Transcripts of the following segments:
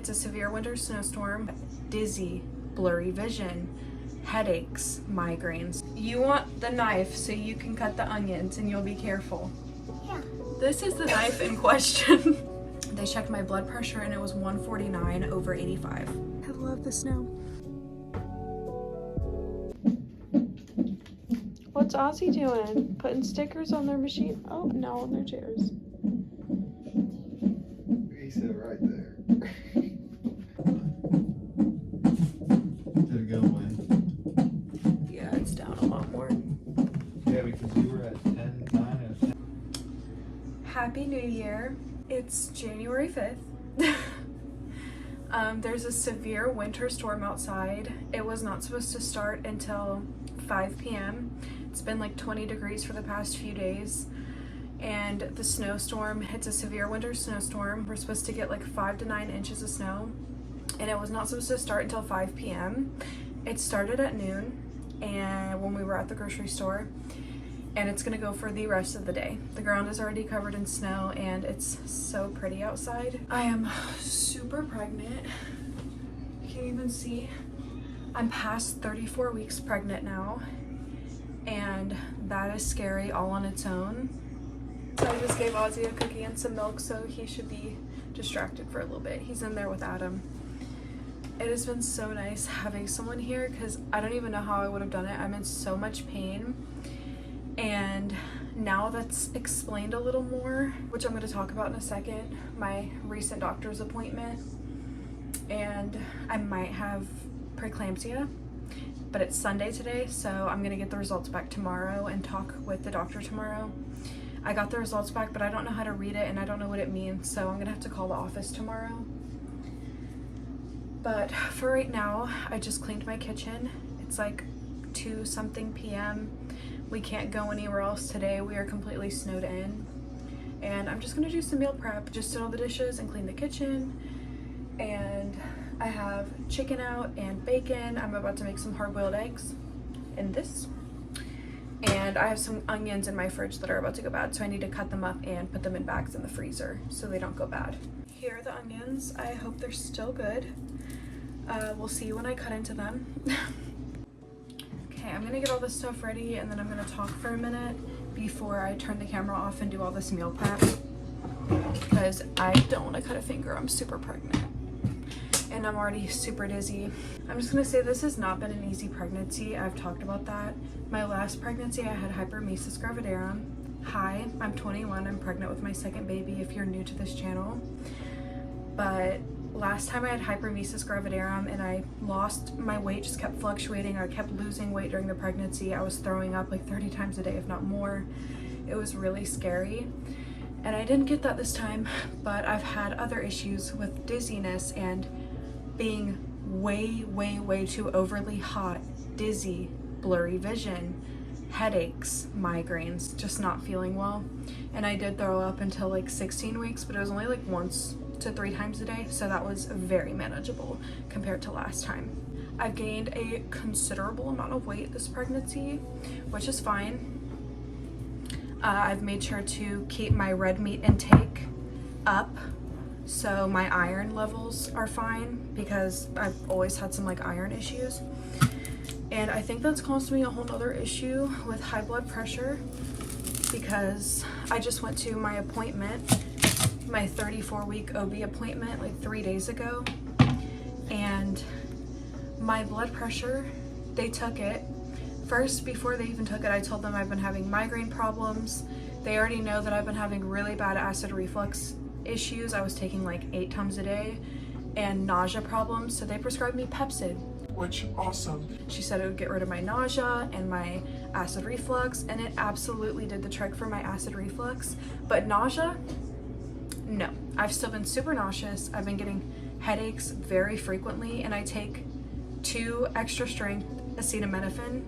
hits a severe winter snowstorm, dizzy, blurry vision, headaches, migraines. You want the knife so you can cut the onions and you'll be careful. Yeah. This is the knife in question. They checked my blood pressure and it was 149/85. I love the snow. What's Ozzy doing? Putting stickers on their machine? Oh, no, on their chairs. He said right there. Did it go away? Yeah, it's down a lot more. Yeah, because you were at 10, 9 and 10. Happy New Year. It's January 5th. There's a severe winter storm outside. It was not supposed to start until 5 p.m. It's been like 20 degrees for the past few days. And the snowstorm, it's a severe winter snowstorm. We're supposed to get like 5 to 9 inches of snow. And it was not supposed to start until 5 p.m. It started at noon and when we were at the grocery store. And it's gonna go for the rest of the day. The ground is already covered in snow and it's so pretty outside. I am super pregnant. You can't even see. I'm past 34 weeks pregnant now. And that is scary all on its own. So I just gave Ozzy a cookie and some milk, so he should be distracted for a little bit. He's in there with Adam. It has been so nice having someone here because I don't even know how I would have done it. I'm in so much pain. And now that's explained a little more, which I'm going to talk about in a second, my recent doctor's appointment. And I might have preeclampsia, but it's Sunday today, so I'm going to get the results back tomorrow and talk with the doctor tomorrow. I got the results back, but I don't know how to read it and I don't know what it means, so I'm going to have to call the office tomorrow. But for right now, I just cleaned my kitchen. It's like 2-something p.m. We can't go anywhere else today. We are completely snowed in. And I'm just gonna do some meal prep. Just did all the dishes and clean the kitchen. And I have chicken out and bacon. I'm about to make some hard-boiled eggs in this. And I have some onions in my fridge that are about to go bad, so I need to cut them up and put them in bags in the freezer so they don't go bad. Here are the onions. I hope they're still good. We'll see when I cut into them. Okay, I'm gonna get all this stuff ready and then I'm gonna talk for a minute before I turn the camera off and do all this meal prep because I don't want to cut a finger. I'm super pregnant and I'm already super dizzy. I'm just gonna say this has not been an easy pregnancy. I've talked about that. My last pregnancy, I had hypermesis gravidarum. Hi, I'm 21. I'm pregnant with my second baby if you're new to this channel. But last time I had hypermesis gravidarum and I lost my weight, just kept fluctuating. I kept losing weight during the pregnancy. I was throwing up like 30 times a day, if not more. It was really scary. And I didn't get that this time, but I've had other issues with dizziness and being way too overly hot, dizzy, blurry vision, headaches, migraines, just not feeling well. And I did throw up until like 16 weeks, but it was only like once to 3 times a day, so that was very manageable compared to last time. I've gained a considerable amount of weight this pregnancy, which is fine. I've made sure to keep my red meat intake up so my iron levels are fine because I've always had some like iron issues. And I think that's caused me a whole nother issue with high blood pressure because I just went to my appointment, my 34-week OB appointment like 3 days ago, and my blood pressure, they took it. First, before they even took it, I told them I've been having migraine problems. They already know that I've been having really bad acid reflux issues. I was taking like 8 Tums a day and nausea problems, so they prescribed me Pepsid. Which, awesome. She said it would get rid of my nausea and my acid reflux, and it absolutely did the trick for my acid reflux. But nausea, no. I've still been super nauseous. I've been getting headaches very frequently, and I take 2 extra strength acetaminophen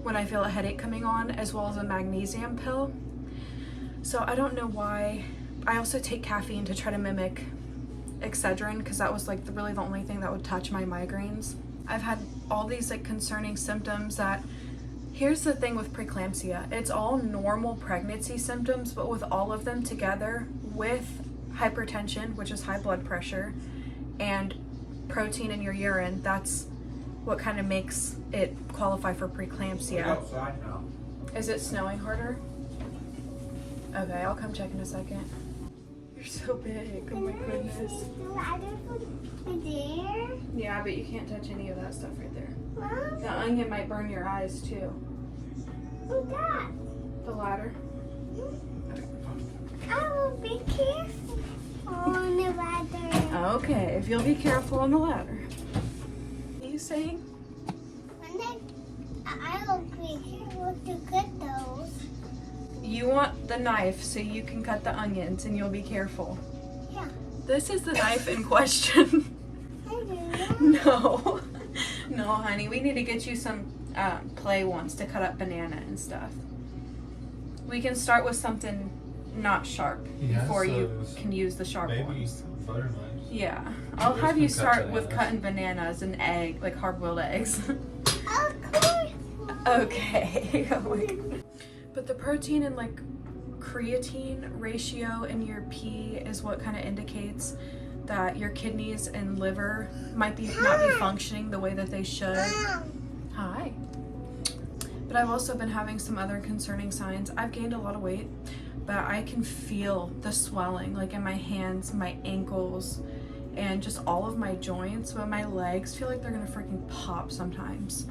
when I feel a headache coming on, as well as a magnesium pill. So I don't know why. I also take caffeine to try to mimic Excedrin because that was like really the only thing that would touch my migraines. I've had all these like concerning symptoms that, here's the thing with preeclampsia, it's all normal pregnancy symptoms, but with all of them together with hypertension, which is high blood pressure, and protein in your urine, that's what kind of makes it qualify for preeclampsia. Outside now. Is it snowing harder? Okay, I'll come check in a second. You're so big. Oh my goodness. The ladder from there? Yeah, but you can't touch any of that stuff right there. Mom? The onion might burn your eyes too. What's that? The ladder. I will be careful on the ladder. Okay, if you'll be careful on the ladder. What are you saying? I will be careful to cut those. You want the knife so you can cut the onions and you'll be careful. Yeah. This is the knife in question. I do. No. No, honey, we need to get you some play ones to cut up banana and stuff. We can start with something not sharp Yeah, before so you can use the sharp Maybe ones. butter knives. Yeah. I'll Those have you can cut start with bananas. cutting bananas and egg, like hard-boiled eggs. Of course. Okay. Oh my God. But the protein and like creatine ratio in your pee is what kind of indicates that your kidneys and liver might be not be functioning the way that they should. Hi. But I've also been having some other concerning signs. I've gained a lot of weight, but I can feel the swelling like in my hands, my ankles, and just all of my joints. But my legs feel like they're gonna freaking pop sometimes.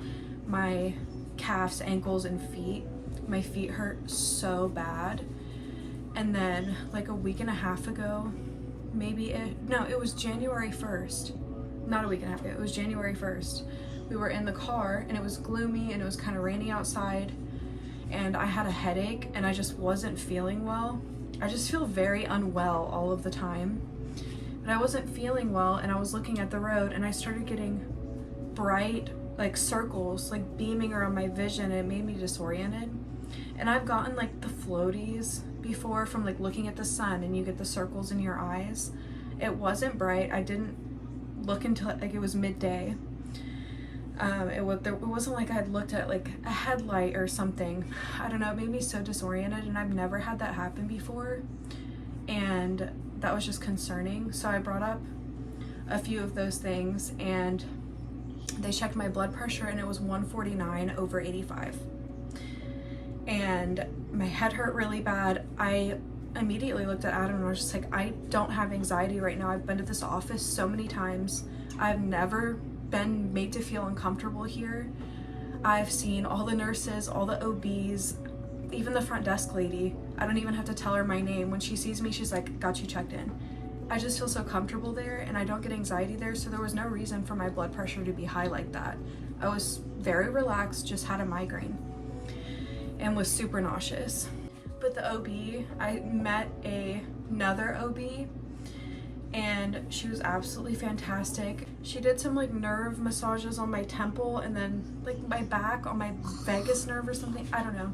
My calves, ankles, and feet. My feet hurt so bad. And then like a week and a half ago, it was January 1st. Not a week and a half ago, it was January 1st. We were in the car and it was gloomy and it was kind of rainy outside and I had a headache and I just wasn't feeling well. I just feel very unwell all of the time. But I wasn't feeling well and I was looking at the road and I started getting bright like circles like beaming around my vision and it made me disoriented. And I've gotten like the floaties before from like looking at the sun and you get the circles in your eyes. It wasn't bright. I didn't look until like it was midday. It wasn't like I had looked at like a headlight or something. I don't know, it made me so disoriented and I've never had that happen before. And that was just concerning. So I brought up a few of those things and they checked my blood pressure and it was 149/85. And my head hurt really bad. I immediately looked at Adam and I was just like, I don't have anxiety right now. I've been to this office so many times. I've never been made to feel uncomfortable here. I've seen all the nurses, all the OBs, even the front desk lady. I don't even have to tell her my name. When she sees me, she's like, got you checked in. I just feel so comfortable there and I don't get anxiety there, so there was no reason for my blood pressure to be high like that. I was very relaxed, just had a migraine and was super nauseous. But the OB, I met another OB and she was absolutely fantastic. She did some like nerve massages on my temple and then like my back on my vagus nerve or something. I don't know.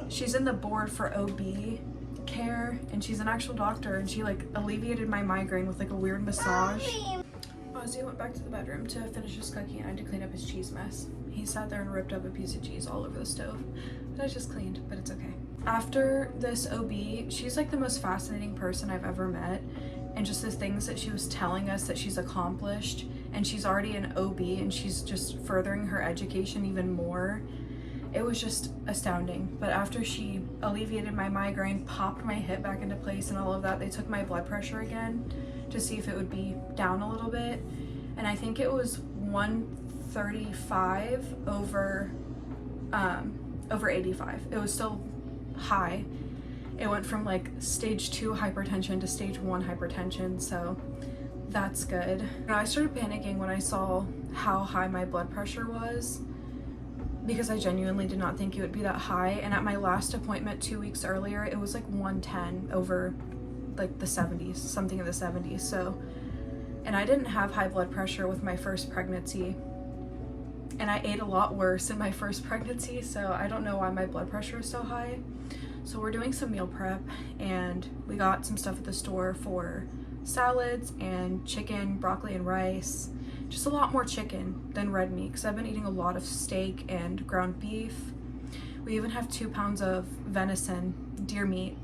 She's in the board for OB care and she's an actual doctor and she like alleviated my migraine with like a weird massage. Ozzy went back to the bedroom to finish his cookie and I had to clean up his cheese mess. He sat there and ripped up a piece of cheese all over the stove. But I just cleaned, but it's okay. After this OB, she's like the most fascinating person I've ever met. And just the things that she was telling us that she's accomplished, and she's already an OB and she's just furthering her education even more. It was just astounding. But after she alleviated my migraine, popped my hip back into place and all of that, they took my blood pressure again to see if it would be down a little bit. And I think it was 135 over 85. It was still high. It went from like stage 2 hypertension to stage 1 hypertension, so that's good. I started panicking when I saw how high my blood pressure was because I genuinely did not think it would be that high. And at my last appointment 2 weeks earlier, it was like 110 over like the 70s, something in the 70s. So, and I didn't have high blood pressure with my first pregnancy. And I ate a lot worse in my first pregnancy, so I don't know why my blood pressure is so high. So we're doing some meal prep and we got some stuff at the store for salads and chicken, broccoli and rice. Just a lot more chicken than red meat because I've been eating a lot of steak and ground beef. We even have 2 pounds of venison, deer meat,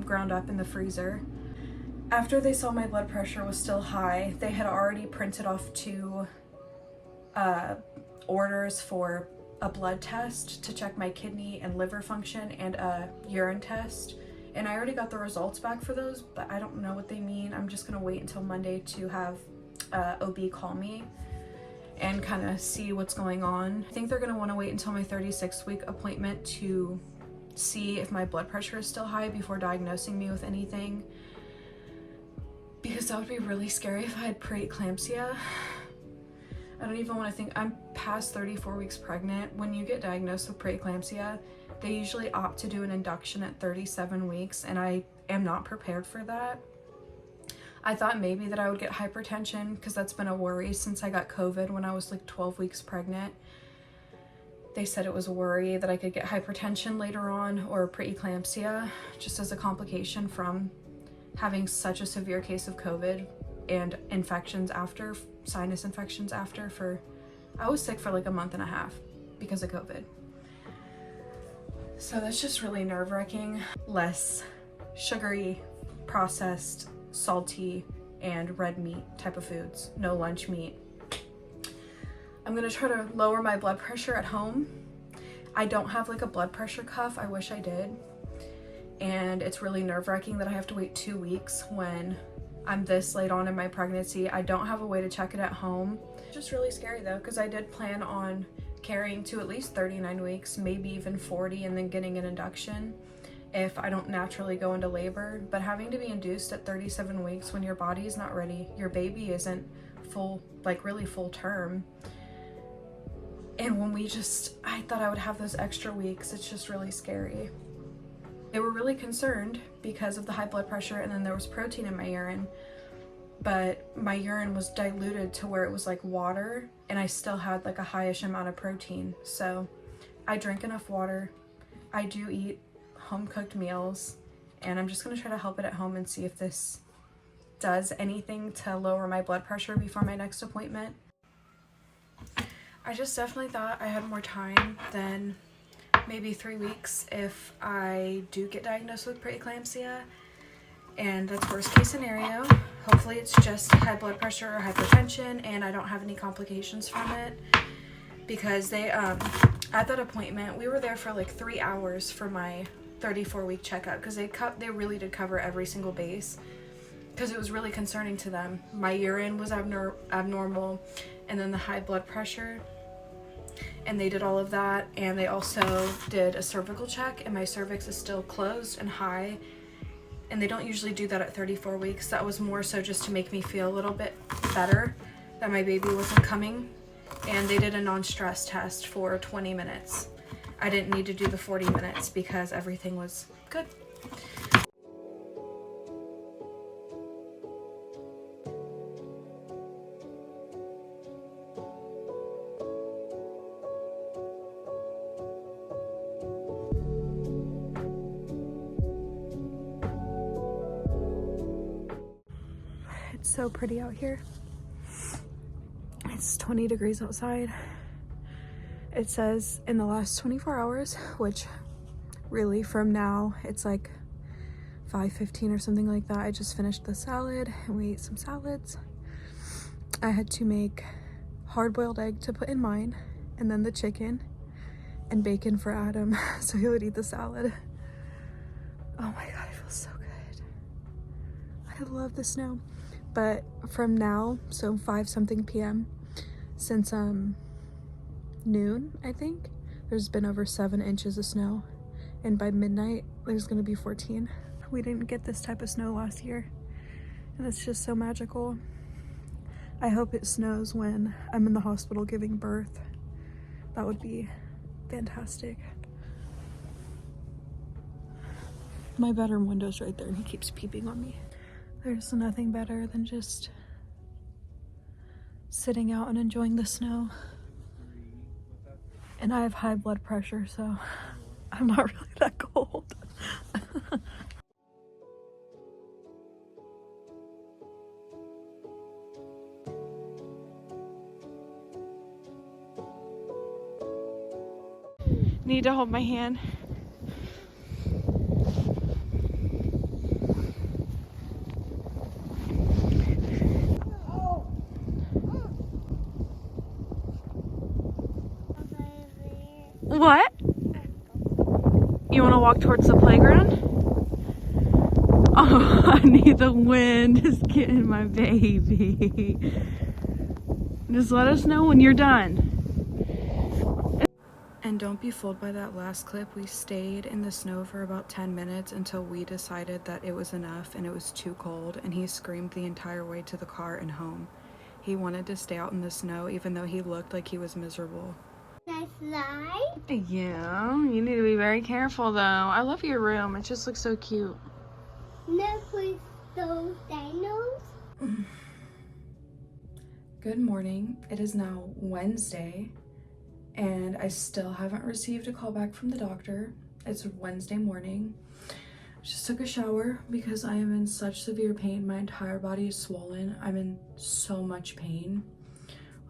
ground up in the freezer. After they saw my blood pressure was still high, they had already printed off 2 orders for a blood test to check my kidney and liver function and a urine test. And I already got the results back for those, but I don't know what they mean. I'm just gonna wait until Monday to have OB call me and kind of see what's going on. I think they're gonna wanna wait until my 36-week appointment to see if my blood pressure is still high before diagnosing me with anything. Because that would be really scary if I had preeclampsia. I don't even want to think. I'm past 34 weeks pregnant. When you get diagnosed with preeclampsia, they usually opt to do an induction at 37 weeks, and I am not prepared for that. I thought maybe that I would get hypertension because that's been a worry since I got COVID when I was like 12 weeks pregnant. They said it was a worry that I could get hypertension later on or preeclampsia just as a complication from having such a severe case of COVID and infections after, sinus infections after. I was sick for like a month and a half because of COVID. So that's just really nerve-wracking. Less sugary, processed, salty, and red meat type of foods. No lunch meat. I'm gonna try to lower my blood pressure at home. I don't have like a blood pressure cuff. I wish I did. And it's really nerve-wracking that I have to wait 2 weeks when I'm this late on in my pregnancy. I don't have a way to check it at home. It's just really scary though, because I did plan on carrying to at least 39 weeks, maybe even 40, and then getting an induction if I don't naturally go into labor. But having to be induced at 37 weeks when your body is not ready, your baby isn't full, like really full term. And when I thought I would have those extra weeks, it's just really scary. They were really concerned because of the high blood pressure, and then there was protein in my urine, but my urine was diluted to where it was like water, and I still had like a highish amount of protein. So I drink enough water. I do eat home cooked meals, and I'm just gonna try to help it at home and see if this does anything to lower my blood pressure before my next appointment. I just definitely thought I had more time than maybe 3 weeks if I do get diagnosed with preeclampsia, and that's worst case scenario. Hopefully it's just high blood pressure or hypertension and I don't have any complications from it, because they at that appointment we were there for like 3 hours for my 34-week checkup, because they really did cover every single base, because it was really concerning to them. My urine was abnormal, and then the high blood pressure, and they did all of that. And they also did a cervical check, and my cervix is still closed and high, and they don't usually do that at 34 weeks. That was more so just to make me feel a little bit better that my baby wasn't coming. And they did a non-stress test for 20 minutes. I didn't need to do the 40 minutes because everything was good. It's so pretty out here. It's 20 degrees outside. It says in the last 24 hours, which really from now, it's like 5:15 or something like that. I just finished the salad and we ate some salads. I had to make hard-boiled egg to put in mine, and then the chicken and bacon for Adam so he would eat the salad. Oh my god, it feels so good. I love the snow. But from now, so 5-something p.m., since noon, I think, there's been over 7 inches of snow, and by midnight there's gonna be 14. We didn't get this type of snow last year, and it's just so magical. I hope it snows when I'm in the hospital giving birth. That would be fantastic. My bedroom window's right there and he keeps peeping on me. There's nothing better than just sitting out and enjoying the snow. And I have high blood pressure, so I'm not really that cold. Need to hold my hand. What? You want to walk towards the playground? Oh, honey, the wind is getting my baby. Just let us know when you're done. And don't be fooled by that last clip. We stayed in the snow for about 10 minutes until we decided that it was enough and it was too cold, and he screamed the entire way to the car and home. He wanted to stay out in the snow even though he looked like he was miserable. Can I fly? Yeah, you need to be very careful though. I love your room. It just looks so cute. Look with those dinos. Good morning. It is now Wednesday, and I still haven't received a call back from the doctor. It's Wednesday morning. Just took a shower because I am in such severe pain. My entire body is swollen. I'm in so much pain.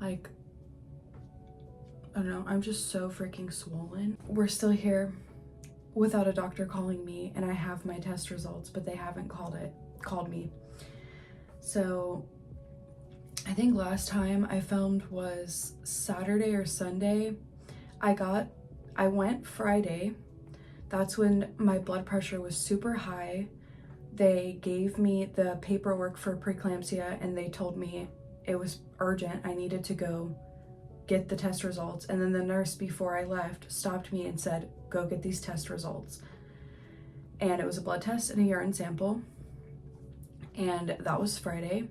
Like, I don't know, I'm just so freaking swollen. We're still here without a doctor calling me, and I have my test results, but they haven't called me. So I think last time I filmed was Saturday or Sunday. I went Friday. That's when my blood pressure was super high. They gave me the paperwork for preeclampsia and they told me it was urgent. I needed to go get the test results. And then the nurse, before I left, stopped me and said, go get these test results. And it was a blood test and a urine sample. And that was Friday.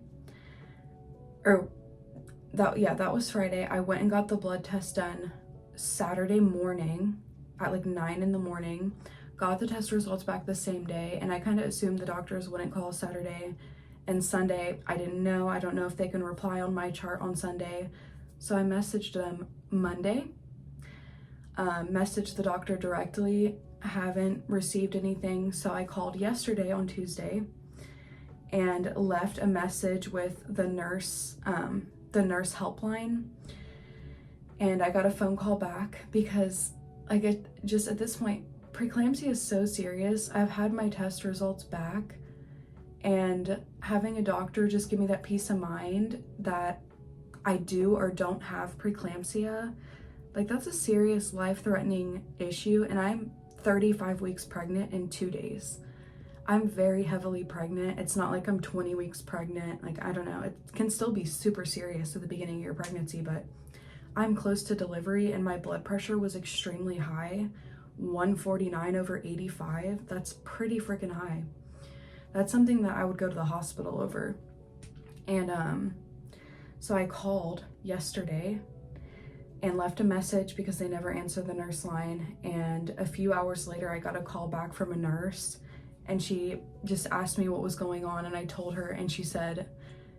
That was Friday. I went and got the blood test done Saturday morning at like 9 in the morning. Got the test results back the same day, and I kind of assumed the doctors wouldn't call Saturday and Sunday. I didn't know. I don't know if they can reply on my chart on Sunday. So I messaged them Monday, messaged the doctor directly. I haven't received anything, so I called yesterday on Tuesday and left a message with the nurse helpline. And I got a phone call back because like just at this point, preeclampsia is so serious. I've had my test results back, and having a doctor just give me that peace of mind that I do or don't have preeclampsia, like that's a serious life-threatening issue. And I'm 35 weeks pregnant in 2 days. I'm very heavily pregnant. It's not like I'm 20 weeks pregnant. Like, I don't know. It can still be super serious at the beginning of your pregnancy, but I'm close to delivery and my blood pressure was extremely high. 149/85. That's pretty freaking high. That's something that I would go to the hospital over. And so I called yesterday and left a message because they never answered the nurse line. And a few hours later, I got a call back from a nurse, and she just asked me what was going on, and I told her, and she said,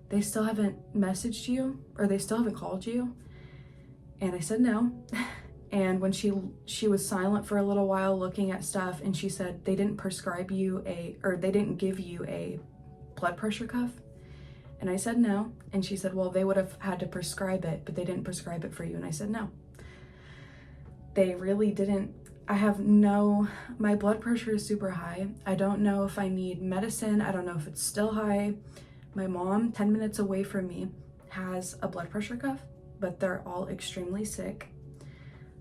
they still haven't messaged you, or they still haven't called you? And I said no. And when she was silent for a little while looking at stuff, and she said, they didn't prescribe you they didn't give you a blood pressure cuff? And I said no. And she said, well, they would have had to prescribe it, but they didn't prescribe it for you. And I said no. They really didn't. My blood pressure is super high. I don't know if I need medicine. I don't know if it's still high. My mom, 10 minutes away from me, has a blood pressure cuff, but they're all extremely sick.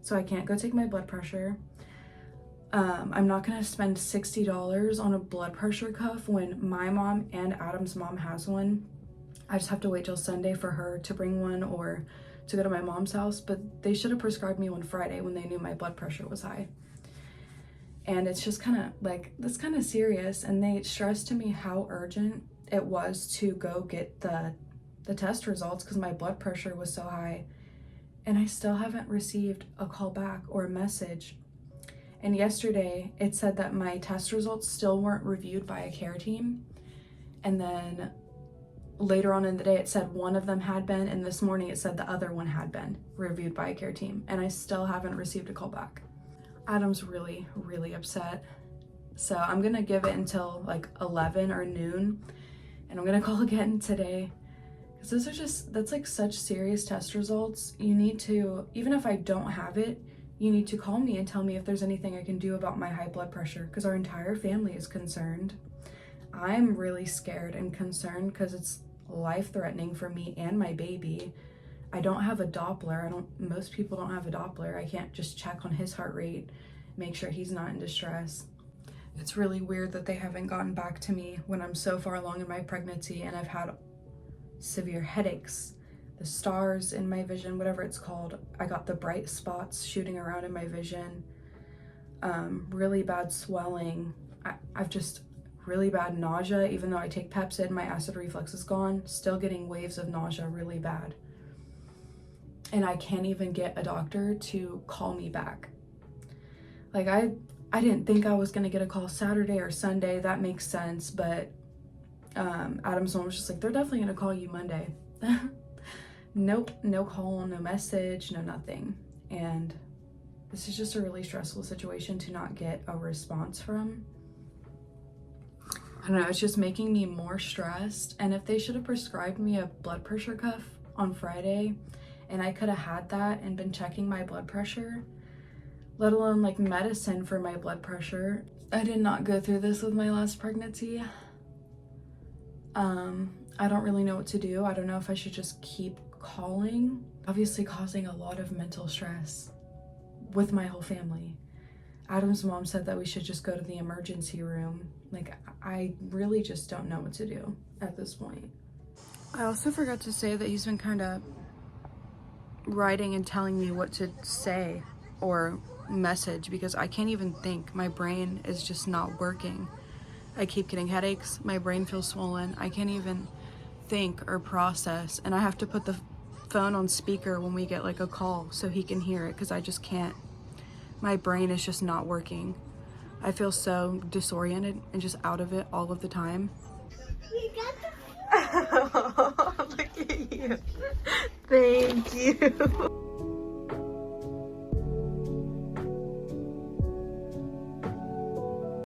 So I can't go take my blood pressure. I'm not gonna spend $60 on a blood pressure cuff when my mom and Adam's mom has one. I just have to wait till Sunday for her to bring one or to go to my mom's house, but they should have prescribed me one Friday when they knew my blood pressure was high. And it's just kind of like, that's kind of serious. And they stressed to me how urgent it was to go get the test results because my blood pressure was so high. And I still haven't received a call back or a message. And yesterday it said that my test results still weren't reviewed by a care team. And then later on in the day it said one of them had been, and this morning it said the other one had been reviewed by a care team. And I still haven't received a call back. Adam's really, really upset. So I'm gonna give it until like 11 or noon, and I'm gonna call again today. Because that's like such serious test results. You need to, even if I don't have it, you need to call me and tell me if there's anything I can do about my high blood pressure, because our entire family is concerned. I'm really scared and concerned because it's life-threatening for me and my baby. I don't have a Doppler. Most people don't have a Doppler. I can't just check on his heart rate, make sure he's not in distress. It's really weird that they haven't gotten back to me when I'm so far along in my pregnancy and I've had severe headaches, the stars in my vision, whatever it's called. I got the bright spots shooting around in my vision, really bad swelling. I've just really bad nausea. Even though I take Pepcid, my acid reflux is gone, still getting waves of nausea really bad. And I can't even get a doctor to call me back. Like I didn't think I was gonna get a call Saturday or Sunday. That makes sense, but Adam's mom was just like, they're definitely gonna call you Monday. Nope, no call, no message, no nothing. And this is just a really stressful situation to not get a response from. I don't know, it's just making me more stressed. And if they should have prescribed me a blood pressure cuff on Friday and I could have had that and been checking my blood pressure, let alone like medicine for my blood pressure. I did not go through this with my last pregnancy. I don't really know what to do. I don't know if I should just keep calling. Obviously causing a lot of mental stress with my whole family. Adam's mom said that we should just go to the emergency room. Like, I really just don't know what to do at this point. I also forgot to say that he's been kind of writing and telling me what to say or message, because I can't even think. My brain is just not working. I keep getting headaches. My brain feels swollen. I can't even think or process. And I have to put the phone on speaker when we get like a call so he can hear it, because I just can't. My brain is just not working. I feel so disoriented and just out of it all of the time. You got the Look at you. Thank you.